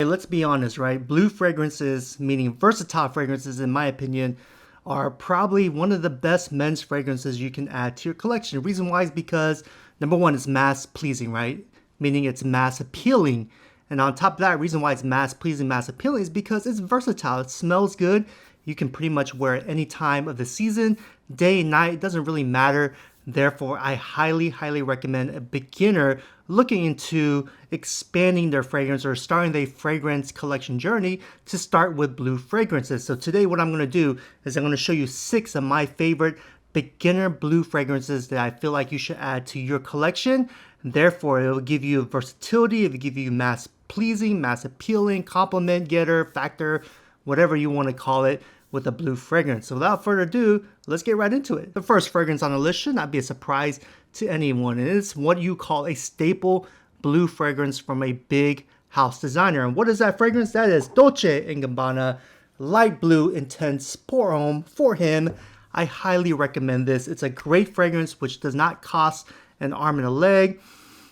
Hey, let's be honest, right? Blue fragrances, meaning versatile fragrances, in my opinion, are probably one of the best men's fragrances you can add to your collection. The reason why is because number one, it's mass pleasing, right? Meaning it's mass appealing. And on top of that, reason why it's mass pleasing, mass appealing is because it's versatile. It smells good. You can pretty much wear it any time of the season, day, night, it doesn't really matter. Therefore, I highly, highly recommend a beginner looking into expanding their fragrance or starting their fragrance collection journey to start with blue fragrances. So today what I'm going to do is I'm going to show you 6 of my favorite beginner blue fragrances that I feel like you should add to your collection. Therefore, it will give you versatility, it will give you mass pleasing, mass appealing, compliment getter, factor, whatever you want to call it, with a blue fragrance. So without further ado, let's get right into it. The first fragrance on the list should not be a surprise to anyone. And it's what you call a staple blue fragrance from a big house designer. And what is that fragrance? That is Dolce & Gabbana Light Blue Intense Pour Homme for him. I highly recommend this. It's a great fragrance which does not cost an arm and a leg.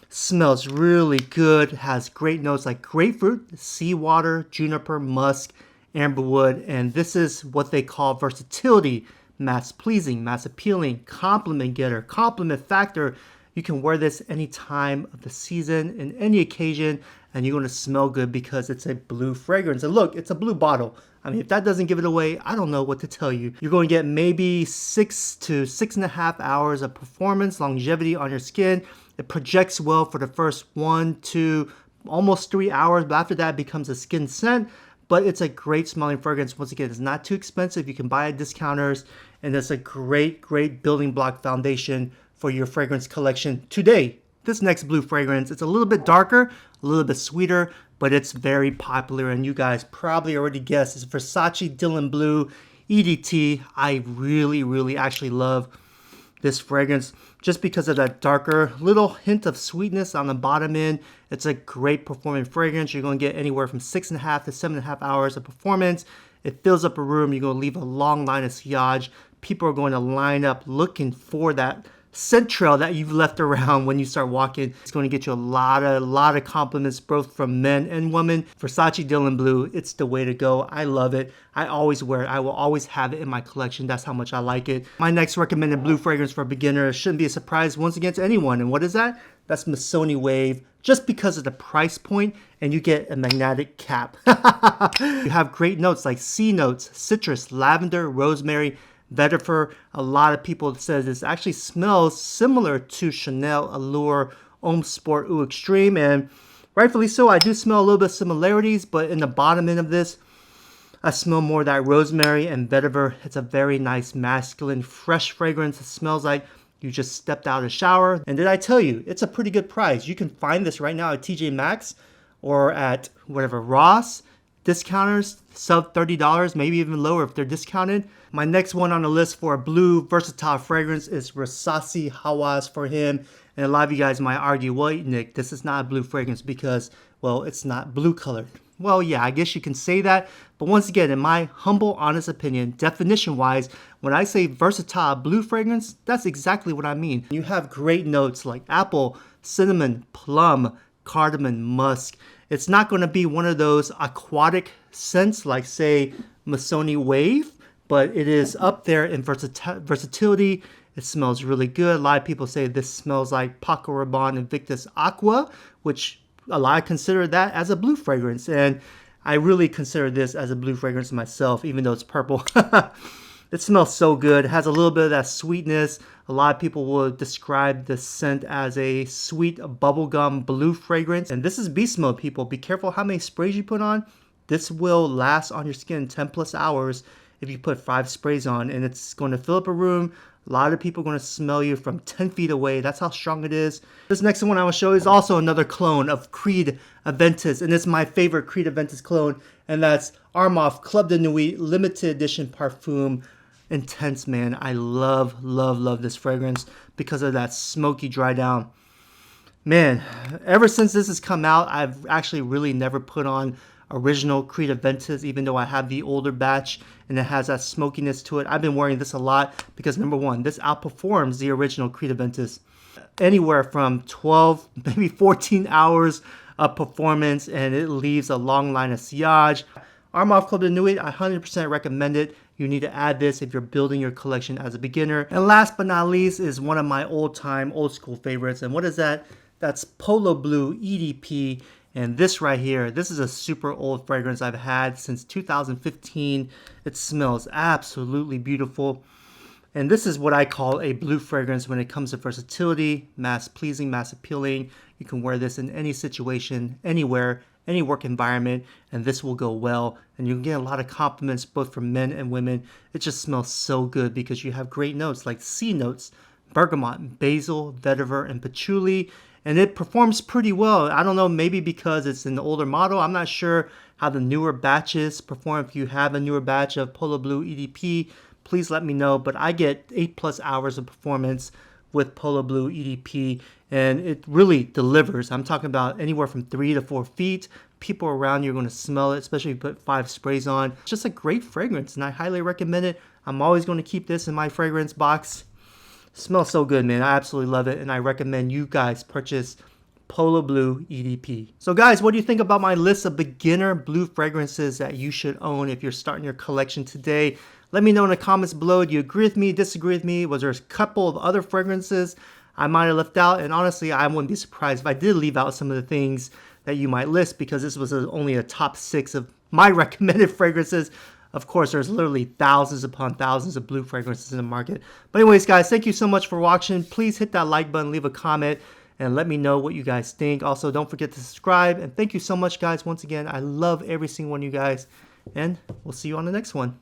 Smells really good. Has great notes like grapefruit, seawater, juniper, musk, amberwood, and this is what they call versatility, mass pleasing, mass appealing, compliment getter, compliment factor. You can wear this any time of the season, in any occasion, and you're going to smell good because it's a blue fragrance. And look, it's a blue bottle. I mean, if that doesn't give it away, I don't know what to tell you. You're going to get maybe 6 to 6.5 hours of performance, longevity on your skin. It projects well for the first 1, 2, almost 3 hours, but after that it becomes a skin scent. But it's a great smelling fragrance. Once again, it's not too expensive. You can buy at discounters, and it's a great, great building block foundation for your fragrance collection today. This next blue fragrance, it's a little bit darker, a little bit sweeter, but it's very popular, and you guys probably already guessed. It's Versace Dylan Blue EDT. I really, really actually love this fragrance just because of that darker little hint of sweetness on the bottom end. It's a great performing fragrance. You're going to get anywhere from 6.5 to 7.5 hours of performance. It fills up a room. You're going to leave a long line of sillage. People are going to line up looking for that scent trail that you've left around when you start walking. It's going to get you a lot of compliments, both from men and women. Versace Dylan Blue, it's the way to go. I love it. I always wear it. I will always have it in my collection. That's how much I like it. My next recommended blue fragrance for a beginner shouldn't be a surprise once again to anyone. And what is that? That's Missoni Wave, just because of the price point, and you get a magnetic cap. You have great notes like sea notes, citrus, lavender, rosemary, vetiver. A lot of people says this actually smells similar to Chanel Allure Homme Sport Eau Extreme, and rightfully so. I do smell a little bit of similarities, but in the bottom end of this, I smell more of that rosemary and vetiver. It's a very nice, masculine, fresh fragrance. It smells like you just stepped out of the shower. And did I tell you, it's a pretty good price. You can find this right now at TJ Maxx or at whatever, Ross, discounters, sub $30, maybe even lower if they're discounted. My next one on the list for a blue versatile fragrance is Versace Hawas for him. And a lot of you guys might argue, well, Nick, this is not a blue fragrance because, well, it's not blue colored. Well, yeah, I guess you can say that. But once again, in my humble, honest opinion, definition-wise, when I say versatile blue fragrance, that's exactly what I mean. You have great notes like apple, cinnamon, plum, cardamom, musk. It's not going to be one of those aquatic scents like, say, Missoni Wave, but it is up there in versatility. It smells really good. A lot of people say this smells like Paco Rabanne Invictus Aqua, which a lot consider that as a blue fragrance. And I really consider this as a blue fragrance myself, even though it's purple. It smells so good. It has a little bit of that sweetness. A lot of people will describe the scent as a sweet bubblegum blue fragrance. And this is beast mode, people. Be careful how many sprays you put on. This will last on your skin 10 plus hours if you put 5 sprays on. And it's going to fill up a room. A lot of people are going to smell you from 10 feet away. That's how strong it is. This next one I will show is also another clone of Creed Aventus. And it's my favorite Creed Aventus clone. And that's Armaf Club de Nuit Limited Edition Parfum Intense, man. I love, love, love this fragrance because of that smoky dry down. Man, ever since this has come out, I've actually really never put on original Creed Aventus, even though I have the older batch and it has that smokiness to it. I've been wearing this a lot because number one, this outperforms the original Creed Aventus. Anywhere from 12, maybe 14 hours of performance, and it leaves a long line of sillage. Armaf Club de Nuit, I 100% recommend it. You need to add this if you're building your collection as a beginner. And last but not least is one of my old school favorites. And what is that? That's Polo Blue EDP. And this right here, this is a super old fragrance I've had since 2015. It smells absolutely beautiful. And this is what I call a blue fragrance when it comes to versatility, mass pleasing, mass appealing. You can wear this in any situation, anywhere, any work environment, and this will go well. And you can get a lot of compliments both from men and women. It just smells so good because you have great notes like C notes, bergamot, basil, vetiver, and patchouli. And it performs pretty well. I don't know, maybe because it's an older model. I'm not sure how the newer batches perform. If you have a newer batch of Polo Blue EDP, please let me know. But I get 8+ hours of performance with Polo Blue EDP, and it really delivers. I'm talking about anywhere from 3 to 4 feet. People around you are going to smell it, especially if you put 5 sprays on. It's just a great fragrance, and I highly recommend it. I'm always going to keep this in my fragrance box. Smells so good, man. I absolutely love it, and I recommend you guys purchase Polo Blue EDP. So guys, what do you think about my list of beginner blue fragrances that you should own if you're starting your collection today? Let me know in the comments below. Do you agree with me, disagree with me? Was there a couple of other fragrances I might have left out? And honestly, I wouldn't be surprised if I did leave out some of the things that you might list, because this was only a top 6 of my recommended fragrances. Of course, there's literally thousands upon thousands of blue fragrances in the market. But anyways, guys, thank you so much for watching. Please hit that like button, leave a comment, and let me know what you guys think. Also, don't forget to subscribe. And thank you so much, guys. Once again, I love every single one of you guys. And we'll see you on the next one.